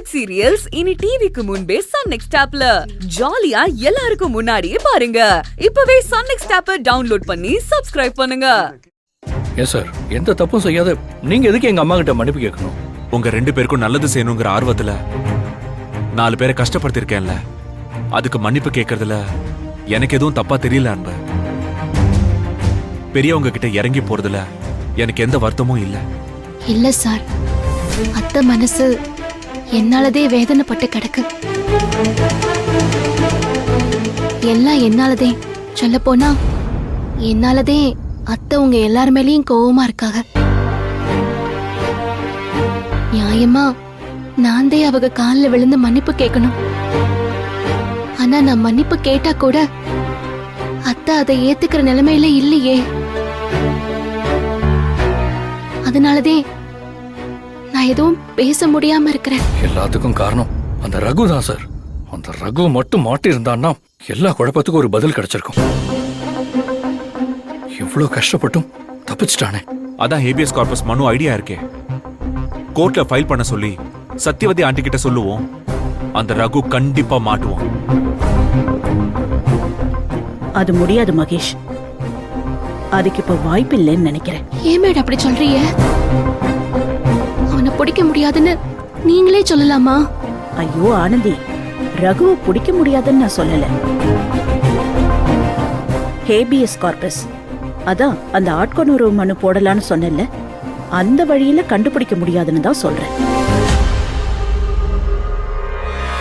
Web serials இனி டிவிக்கு முன்பே சன் நெக்ஸ்ட் ஆப்ல ஜாலியா எல்லாருக்கும் முன்னாடியே பாருங்க. இப்பவே சன் நெக்ஸ்ட் ஆப்பை டவுன்லோட் பண்ணி சப்ஸ்கிரைப் பண்ணுங்க. எஸ் சார், எந்த தப்பும் செய்யாத நீங்க எதுக்கு எங்க அம்மா கிட்ட மன்னிப்பு கேட்கணும்? உங்க 2 பேருக்கும் நல்லது செய்யணுங்கிற ஆர்வத்துல 4 பேரை கஷ்டப்படுத்திருக்கேன்ல, அதுக்கு மன்னிப்பு கேட்கறதுல எனக்கு எதுவும் தப்பா தெரியல அன்பு. பெரியவங்க கிட்ட இறங்கி போறதுல எனக்கு எந்த வருத்தமும் இல்ல. இல்ல சார், அத்தை மனசு என்னாலதே வேதனைப்பட்டு கிடக்கு. எல்லாம் என்னாலதே. சொல்ல போனா என்னாலதே அத்தை உங்க எல்லார் மேலயும் கோவமா இருக்காங்க. நியாயமா நான் தான் அவங்க காலில் விழுந்து மன்னிப்பு கேட்கணும். ஆனா நான் மன்னிப்பு கேட்டா கூட அத்தை அதை ஏத்துக்கிற நிலைமையில இல்லையே. அதனாலதே நான் எதுவும் பேச முடியாம இருக்கிறேன். எல்லாத்துக்கும் காரணம் அந்த ரகு தான் சார். அந்த ரகு மட்டும் மாட்டி இருந்தான்னா எல்லா குழப்பத்துக்கும் ஒரு பதில் கிடைச்சிருக்கும். இவ்வளவு கஷ்டப்பட்டும் தப்பிச்சிட்டானே. அதான் ஹேபியஸ் கார்பஸ் மனு ஐடியா இருக்கே. கோர்ட்ல ஃபைல் பண்ண சொல்லி சத்யவதி ஆண்டி கிட்ட சொல்லுவோம். அந்த ரகு கண்டிப்பா மாட்டுவோம். அது முடியாது மகேஷ். அதுக்கு இப்ப வாய்ப்பு இல்லைன்னு நினைக்கிறேன். ஏன் மேடம் அப்படி சொல்றீங்க? அவனை பிடிக்க முடியாதுன்னு நீங்களே சொல்லலாமா? ஐயோ ஆனந்தி, ரகுவை பிடிக்க முடியாதுன்னு நான் சொல்லல. ஹேபியஸ் கார்பஸ், அதான் அந்த ஆட்கொணர்வு மனு போடலான்னு சொன்னல, அந்த வழியில கண்டுபிடிக்க முடியாதுன்னு தான் சொல்றேன்.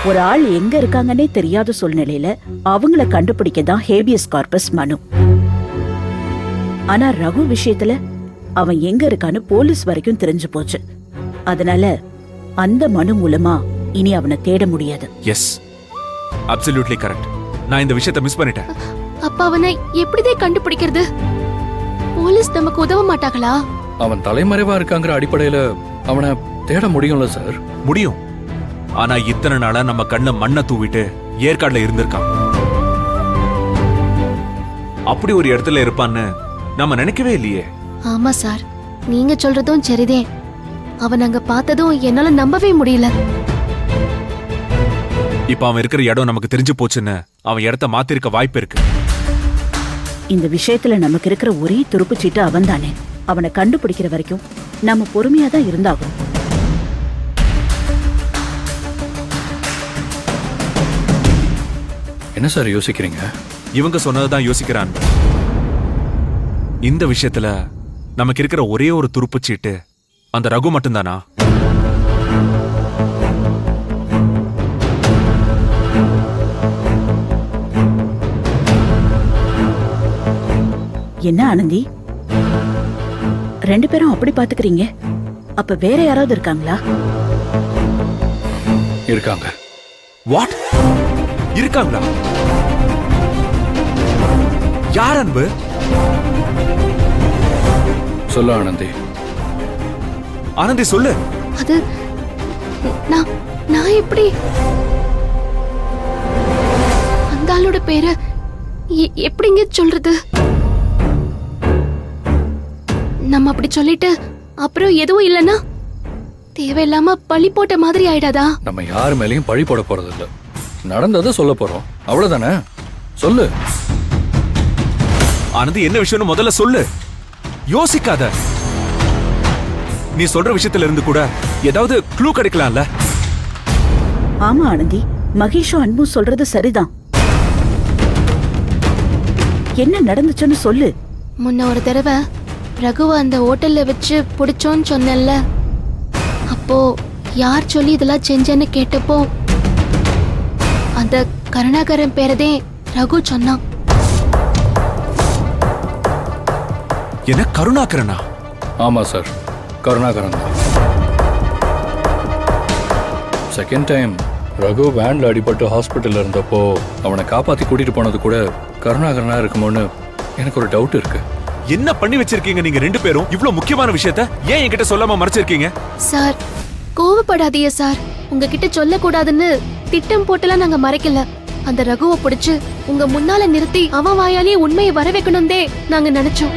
ஒரு ஆள் எங்க இருக்காங்கன்னே தெரியாத சூழ்நிலையில அவங்கள கண்டுபிடிக்க தான் ஹேபியஸ் கார்பஸ் மனு. ஆனா ரகு விஷயத்துல அவன் எங்க இருக்கான்னு போலீஸ் வரைக்கும் தெரிஞ்சு போச்சு. அதனால அந்த மனு மூலமா இனி அவனை தேட முடியாது. Yes, absolutely correct. நான் இந்த விஷயத்தை மிஸ் பண்ணிட்டேன். அப்ப அவனை எப்படிதான் கண்டுபிடிக்கிறது? போலீஸ் நமக்கு உதவ மாட்டாங்களா? அவன் தலைமறைவா இருக்காங்கிற அடிப்படையில அவனை தேட முடியும்ல சார்? முடியும். ஆனா இத்தனை நாளா நம்ம கண்ண மண்ணை தூவிட்டு ஏற்காடுல இருந்திருக்கான். அப்படி ஒரு இடத்துல இருப்பான்னு நம்ம நினைக்கவே இல்லையே. ஆமா சார், நீங்க சொல்றதும் சரிதே. அவன் அங்க பார்த்ததும் என்னால நம்பவே முடியல. இப்ப அவன் இருக்கிற இடம் நமக்கு தெரிஞ்சு போச்சுன்னு அவன் இடத்த மாத்திருக்க வாய்ப்பு இருக்கு. இந்த விஷயத்துல நமக்கு இருக்கிற ஒரே துருப்புச்சீட்டு அவன் தானே. அவனை கண்டுபிடிக்கிற வரைக்கும் நம்ம பொறுமையா தான் இருந்தாகும். என்ன சார் யோசிக்கிறீங்க? இவங்க சொன்னதுதான் யோசிக்கிறான். இந்த விஷயத்துல நமக்கு இருக்கிற ஒரே ஒரு துருப்புச்சீட்டு அந்த ரகு மட்டும்தானா? என்ன ஆனந்தி, 2 பேரும் அப்படி பாத்துக்கிறீங்க? அப்ப வேற யாராவது இருக்காங்களா? இருக்காங்க. வாட்? இருக்காங்களா? யார் அன்பு? சொல்ல ஆனந்தி. ஆனந்தி சொல்லு. அது நான் எப்படி அந்த ஆளோட பேரை எப்படிங்க சொல்றது? நம்ம அப்படி சொல்லிட்டு அப்புறம் எதுவும் இல்லைன்னா தேவையில்லாம பழி போட்ட மாதிரி ஆயிடாதா? நம்ம யார் மேலயும் பழி போட போறது இல்ல. நடந்ததை சொல்ல போறோம், அவ்வளவுதானே. சொல்லு ஆனந்தி, என்ன விஷயம்னு முதல்ல சொல்லு. யோசிக்காத. நீ சொல்ற விஷயத்துல இருந்து கூட ஏதாவது க்ளூ கிடைக்கலாம்ல? ஆமா ஆனந்தி, மகேஷும் அன்பும் சொல்றது சரிதான். என்ன நடந்துச்சுன்னு சொல்லு. முன்ன ஒரு தடவை ரகுவ அந்த ஹோட்டல்ல வச்சு பிடிச்சோன்னு சொன்னேன்ல, அப்போ யார் சொல்லி இதெல்லாம் செஞ்சேன்னு கேட்டப்போ அந்த கருணாகரன் பேரதே ரகு சொன்னான். என்ன, கருணாகரனா? ஆமா சார், கருணாகரன் தான். செகண்ட் டைம் ரகு வேன்ல அடிபட்டு ஹாஸ்பிட்டல்ல இருந்தப்போ அவனை காப்பாத்தி கூட்டிட்டு போனது கூட கருணாகரனா இருக்குமோன்னு எனக்கு ஒரு டவுட் இருக்கு. என்ன பண்ணி வச்சிருக்கீங்க நீங்க 2 பேரும்? இவ்வளவு முக்கியமான விஷயத்த ஏன் என்கிட்ட சொல்லாம மறைச்சிருக்கீங்க? சார், கோவப்படாதீங்க சார். உங்ககிட்ட சொல்ல கூடாதுன்னு திட்டம் போட்டெல்லாம் நாங்க மறைக்கல. அந்த ரகுவை பிடிச்சு உங்க முன்னால நிறுத்தி அவன் வாயாலேயே உண்மையை வர வைக்கணும்தே நாங்க நினைச்சோம்.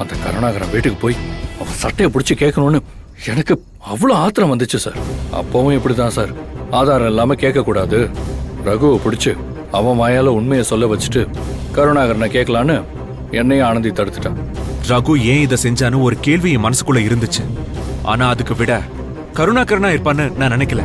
அந்த கருணாகரன் வீட்டுக்கு போய் அவன் சட்டையை பிடிச்சி கேட்கணும்னு எனக்கு அவ்வளோ ஆத்திரம் வந்துச்சு சார். அப்பவும் இப்படிதான் சார், ஆதாரம் இல்லாம கேட்க கூடாது. ரகுவை பிடிச்சு அவன் வாயால உண்மையை சொல்ல வச்சுட்டு கருணாகரனை கேட்கலான்னு என்னையும் ஆனந்தி தடுத்துட்டான். ரகு ஏன் இதை செஞ்சான்னு ஒரு கேள்வி என் மனசுக்குள்ள இருந்துச்சு. ஆனா அதுக்கு விட கருணாகரனா இருப்பான்னு நான் நினைக்கல.